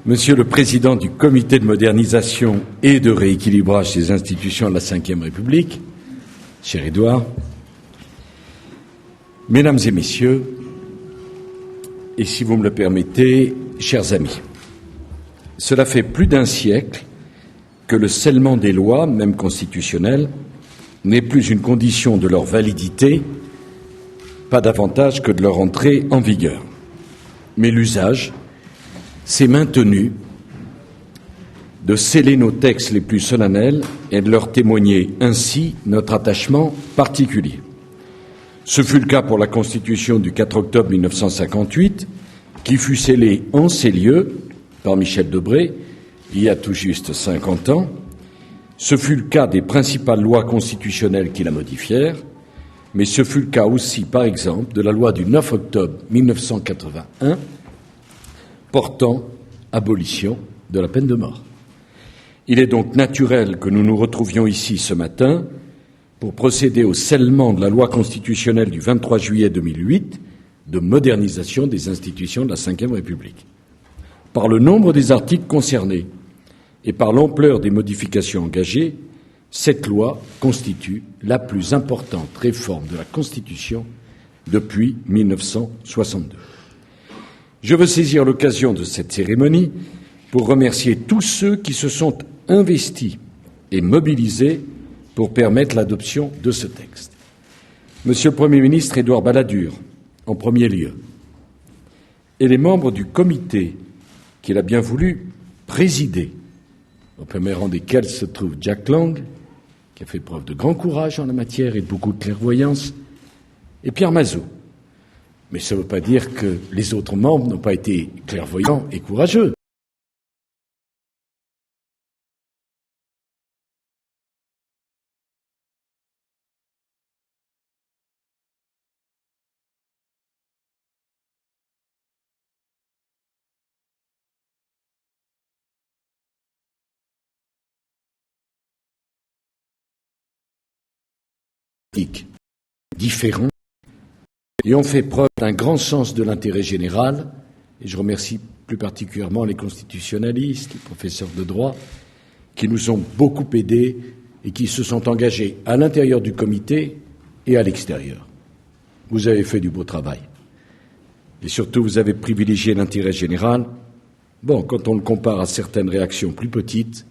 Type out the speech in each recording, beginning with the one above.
Monsieur le Président du Comité de modernisation et de rééquilibrage des institutions de la Ve République, cher Édouard, Mesdames et Messieurs, et si vous me le permettez, chers amis, cela fait plus d'un siècle que le scellement des lois, même constitutionnelles, n'est plus une condition de leur validité, pas davantage que de leur entrée en vigueur. Mais l'usage s'est maintenu de sceller nos textes les plus solennels et de leur témoigner ainsi notre attachement particulier. Ce fut le cas pour la Constitution du 4 octobre 1958, qui fut scellée en ces lieux par Michel Debré, il y a tout juste 50 ans. Ce fut le cas des principales lois constitutionnelles qui la modifièrent, mais ce fut le cas aussi, par exemple, de la loi du 9 octobre 1981 portant abolition de la peine de mort. Il est donc naturel que nous nous retrouvions ici ce matin pour procéder au scellement de la loi constitutionnelle du 23 juillet 2008 de modernisation des institutions de la Ve République. Par le nombre des articles concernés et par l'ampleur des modifications engagées, cette loi constitue la plus importante réforme de la Constitution depuis 1962. Je veux saisir l'occasion de cette cérémonie pour remercier tous ceux qui se sont investis et mobilisés pour permettre l'adoption de ce texte. Monsieur le Premier ministre Édouard Balladur, en premier lieu, et les membres du comité qu'il a bien voulu présider, au premier rang desquels se trouve Jack Lang, qui a fait preuve de grand courage en la matière et de beaucoup de clairvoyance, et Pierre Mazeaud. Mais ça ne veut pas dire que les autres membres n'ont pas été clairvoyants et courageux. Différents et ont fait preuve d'un grand sens de l'intérêt général, et je remercie plus particulièrement les constitutionnalistes, les professeurs de droit, qui nous ont beaucoup aidés et qui se sont engagés à l'intérieur du comité et à l'extérieur. Vous avez fait du beau travail. Et surtout, vous avez privilégié l'intérêt général. Bon, quand on le compare à certaines réactions plus petites,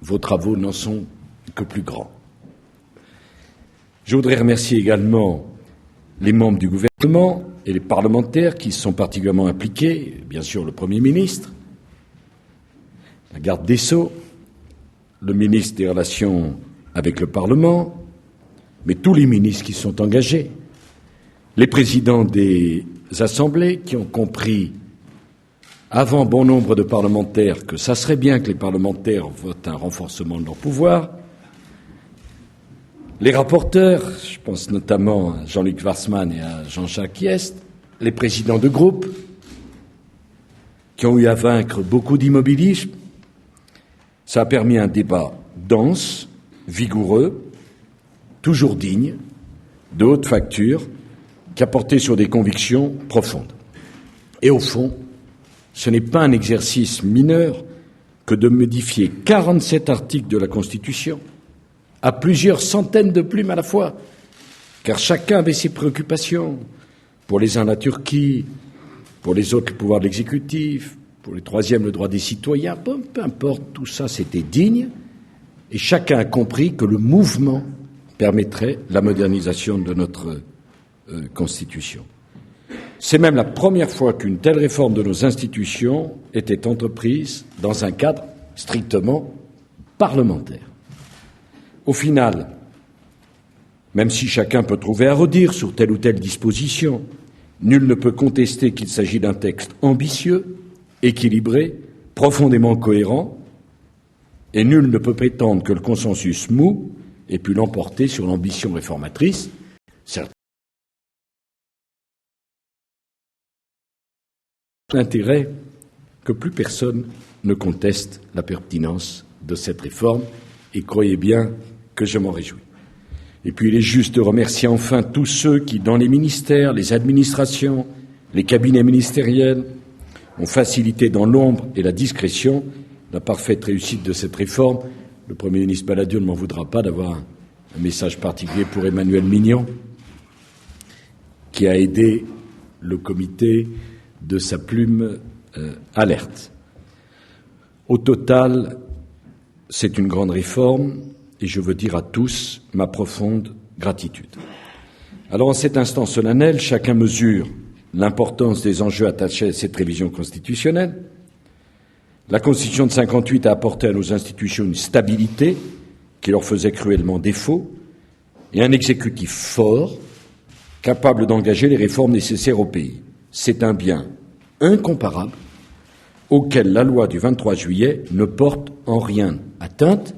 vos travaux n'en sont que plus grands. Je voudrais remercier également les membres du gouvernement et les parlementaires qui sont particulièrement impliqués, bien sûr le Premier ministre, la garde des Sceaux, le ministre des Relations avec le Parlement, mais tous les ministres qui sont engagés, les présidents des assemblées qui ont compris, avant bon nombre de parlementaires, que ça serait bien que les parlementaires votent un renforcement de leur pouvoir, les rapporteurs, je pense notamment à Jean-Luc Warsmann et à Jean-Jacques Hyest, les présidents de groupe, qui ont eu à vaincre beaucoup d'immobilisme. Ça a permis un débat dense, vigoureux, toujours digne, de haute facture, qui a porté sur des convictions profondes. Et au fond, ce n'est pas un exercice mineur que de modifier 47 articles de la Constitution, à plusieurs centaines de plumes à la fois, car chacun avait ses préoccupations. Pour les uns, la Turquie, pour les autres, le pouvoir de l'exécutif, pour les troisièmes, le droit des citoyens, peu importe, tout ça, c'était digne, et chacun a compris que le mouvement permettrait la modernisation de notre Constitution. C'est même la première fois qu'une telle réforme de nos institutions était entreprise dans un cadre strictement parlementaire. Au final, même si chacun peut trouver à redire sur telle ou telle disposition, nul ne peut contester qu'il s'agit d'un texte ambitieux, équilibré, profondément cohérent, et nul ne peut prétendre que le consensus mou ait pu l'emporter sur l'ambition réformatrice. Certes, l'intérêt que plus personne ne conteste la pertinence de cette réforme, et croyez bien que je m'en réjouis. Et puis il est juste de remercier enfin tous ceux qui, dans les ministères, les administrations, les cabinets ministériels, ont facilité dans l'ombre et la discrétion la parfaite réussite de cette réforme. Le Premier ministre Balladur ne m'en voudra pas d'avoir un message particulier pour Emmanuel Mignon, qui a aidé le comité de sa plume alerte. Au total, c'est une grande réforme et je veux dire à tous ma profonde gratitude. Alors, en cet instant solennel, chacun mesure l'importance des enjeux attachés à cette révision constitutionnelle. La Constitution de 1958 a apporté à nos institutions une stabilité qui leur faisait cruellement défaut et un exécutif fort, capable d'engager les réformes nécessaires au pays. C'est un bien incomparable auquel la loi du 23 juillet ne porte en rien atteinte.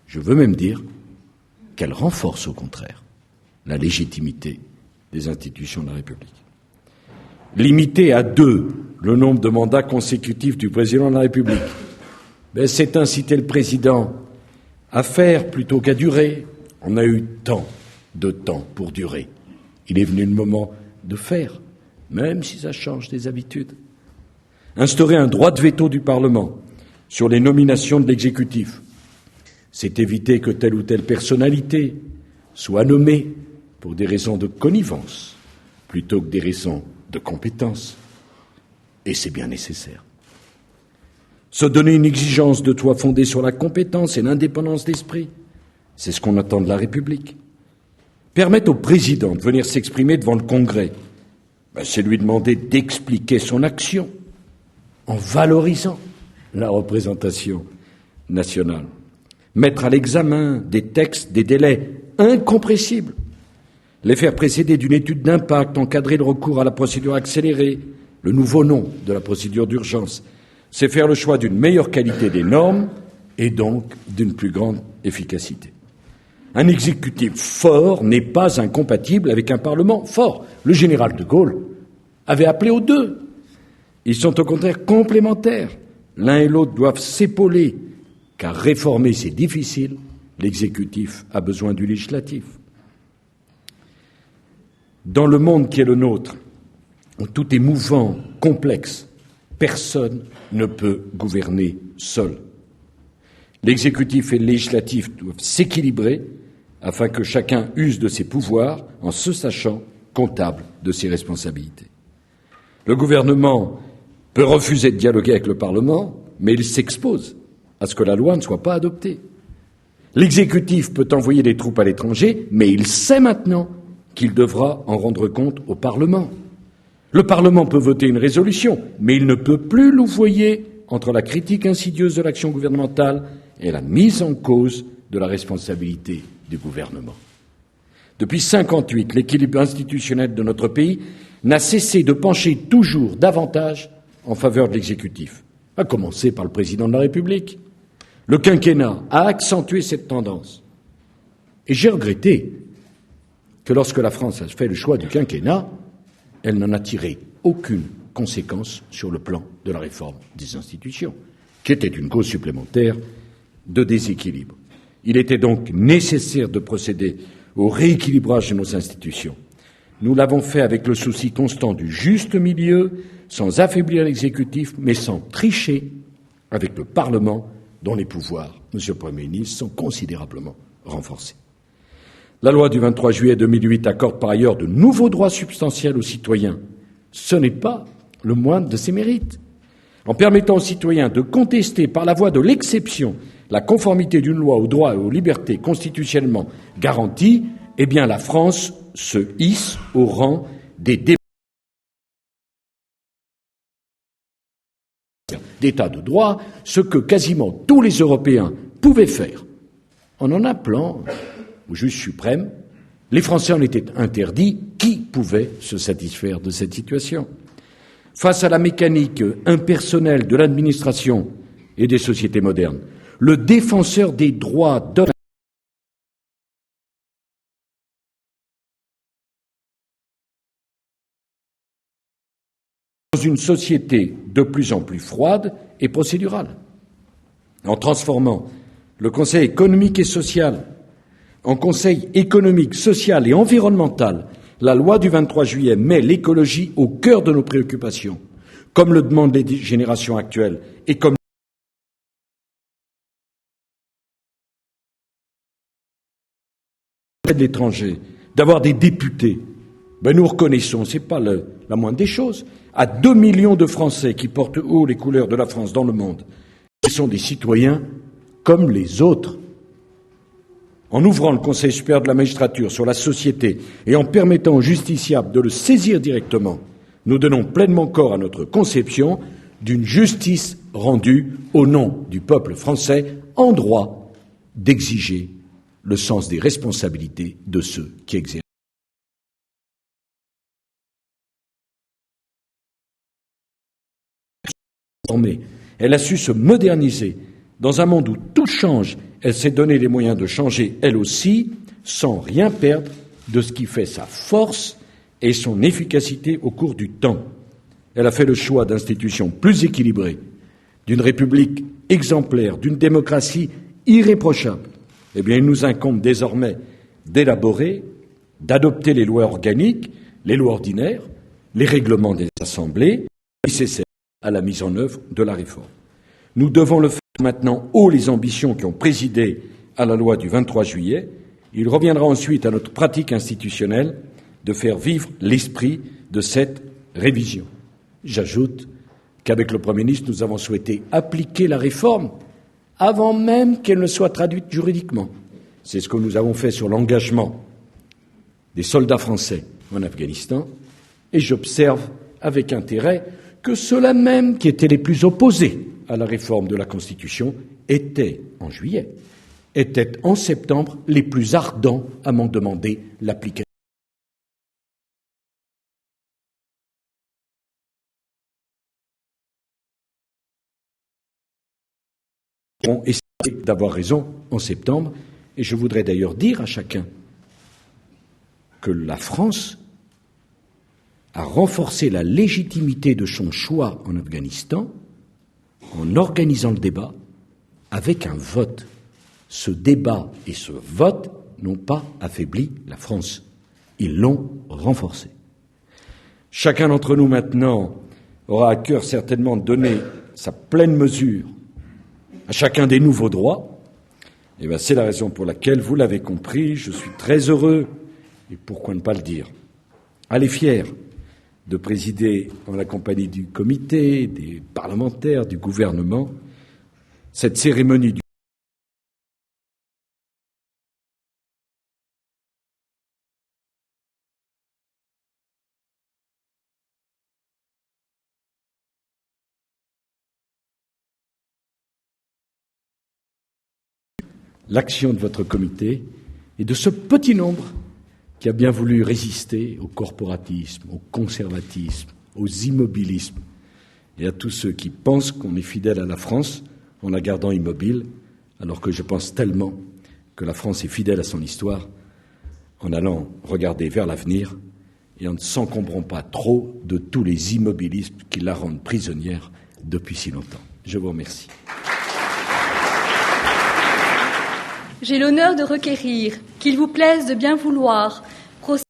Je veux même dire qu'elle renforce au contraire la légitimité des institutions de la République. Limiter à 2 le nombre de mandats consécutifs du président de la République, c'est inciter le président à faire plutôt qu'à durer. On a eu tant de temps pour durer. Il est venu le moment de faire, même si ça change des habitudes. Instaurer un droit de veto du Parlement sur les nominations de l'exécutif, c'est éviter que telle ou telle personnalité soit nommée pour des raisons de connivence plutôt que des raisons de compétence. Et c'est bien nécessaire. Se donner une exigence de toit fondée sur la compétence et l'indépendance d'esprit, c'est ce qu'on attend de la République. Permettre au président de venir s'exprimer devant le Congrès, c'est lui demander d'expliquer son action en valorisant la représentation nationale. Mettre à l'examen des textes des délais incompressibles, les faire précéder d'une étude d'impact, encadrer le recours à la procédure accélérée, le nouveau nom de la procédure d'urgence, c'est faire le choix d'une meilleure qualité des normes et donc d'une plus grande efficacité. Un exécutif fort n'est pas incompatible avec un Parlement fort. Le général de Gaulle avait appelé aux 2. Ils sont au contraire complémentaires. L'un et l'autre doivent s'épauler, car réformer c'est difficile. L'exécutif a besoin du législatif. Dans le monde qui est le nôtre, où tout est mouvant, complexe, personne ne peut gouverner seul. L'exécutif et le législatif doivent s'équilibrer afin que chacun use de ses pouvoirs en se sachant comptable de ses responsabilités. Le gouvernement peut refuser de dialoguer avec le Parlement, mais il s'expose à ce que la loi ne soit pas adoptée. L'exécutif peut envoyer des troupes à l'étranger, mais il sait maintenant qu'il devra en rendre compte au Parlement. Le Parlement peut voter une résolution, mais il ne peut plus louvoyer entre la critique insidieuse de l'action gouvernementale et la mise en cause de la responsabilité du gouvernement. Depuis 1958, l'équilibre institutionnel de notre pays n'a cessé de pencher toujours davantage en faveur de l'exécutif, à commencer par le président de la République. Le quinquennat a accentué cette tendance. Et j'ai regretté que lorsque la France a fait le choix du quinquennat, elle n'en a tiré aucune conséquence sur le plan de la réforme des institutions, qui était une cause supplémentaire de déséquilibre. Il était donc nécessaire de procéder au rééquilibrage de nos institutions. Nous l'avons fait avec le souci constant du juste milieu, sans affaiblir l'exécutif, mais sans tricher avec le Parlement, dont les pouvoirs, Monsieur le Premier ministre, sont considérablement renforcés. La loi du 23 juillet 2008 accorde par ailleurs de nouveaux droits substantiels aux citoyens. Ce n'est pas le moindre de ses mérites. En permettant aux citoyens de contester par la voie de l'exception la conformité d'une loi aux droits et aux libertés constitutionnellement garanties, eh bien la France se hisse au rang des d'État de droit, ce que quasiment tous les Européens pouvaient faire. En appelant au juge suprême, les Français en étaient interdits. Qui pouvait se satisfaire de cette situation? Face à la mécanique impersonnelle de l'administration et des sociétés modernes, le défenseur des droits donne dans une société de plus en plus froide et procédurale, en transformant le Conseil économique et social en Conseil économique, social et environnemental. La loi du 23 juillet met l'écologie au cœur de nos préoccupations. comme le demandent les générations actuelles et comme de l'étranger, d'avoir des députés, nous reconnaissons, ce n'est pas la moindre des choses, à 2 millions de Français qui portent haut les couleurs de la France dans le monde. Ce sont des citoyens comme les autres. En ouvrant le Conseil supérieur de la magistrature sur la société et en permettant aux justiciables de le saisir directement, nous donnons pleinement corps à notre conception d'une justice rendue au nom du peuple français en droit d'exiger le sens des responsabilités de ceux qui exercent. Elle a su se moderniser. Dans un monde où tout change, elle s'est donné les moyens de changer elle aussi, sans rien perdre de ce qui fait sa force et son efficacité au cours du temps. Elle a fait le choix d'institutions plus équilibrées, d'une république exemplaire, d'une démocratie irréprochable. Eh bien, il nous incombe désormais d'élaborer, d'adopter les lois organiques, les lois ordinaires, les règlements des assemblées nécessaires à la mise en œuvre de la réforme. Nous devons le faire maintenant haut les ambitions qui ont présidé à la loi du 23 juillet. Il reviendra ensuite à notre pratique institutionnelle de faire vivre l'esprit de cette révision. J'ajoute qu'avec le Premier ministre, nous avons souhaité appliquer la réforme avant même qu'elle ne soit traduite juridiquement. C'est ce que nous avons fait sur l'engagement des soldats français en Afghanistan, et j'observe avec intérêt que ceux-là même qui étaient les plus opposés à la réforme de la Constitution étaient, en juillet, étaient en septembre les plus ardents à m'en demander l'application. Ont essayé d'avoir raison en septembre, et je voudrais d'ailleurs dire à chacun que la France a renforcé la légitimité de son choix en Afghanistan en organisant le débat avec un vote. Ce débat et ce vote n'ont pas affaibli la France, ils l'ont renforcée. Chacun d'entre nous maintenant aura à cœur certainement de donner sa pleine mesure à chacun des nouveaux droits. Et bien, c'est la raison pour laquelle, vous l'avez compris, je suis très heureux, et pourquoi ne pas le dire, allez fier de présider en la compagnie du comité, des parlementaires, du gouvernement, cette cérémonie du l'action de votre comité et de ce petit nombre qui a bien voulu résister au corporatisme, au conservatisme, aux immobilismes et à tous ceux qui pensent qu'on est fidèle à la France en la gardant immobile, alors que je pense tellement que la France est fidèle à son histoire en allant regarder vers l'avenir et en ne s'encombrant pas trop de tous les immobilismes qui la rendent prisonnière depuis si longtemps. Je vous remercie. J'ai l'honneur de requérir qu'il vous plaise de bien vouloir procéder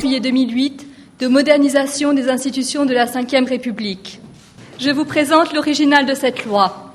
juillet 2008 de modernisation des institutions de la Ve République. Je vous présente l'original de cette loi.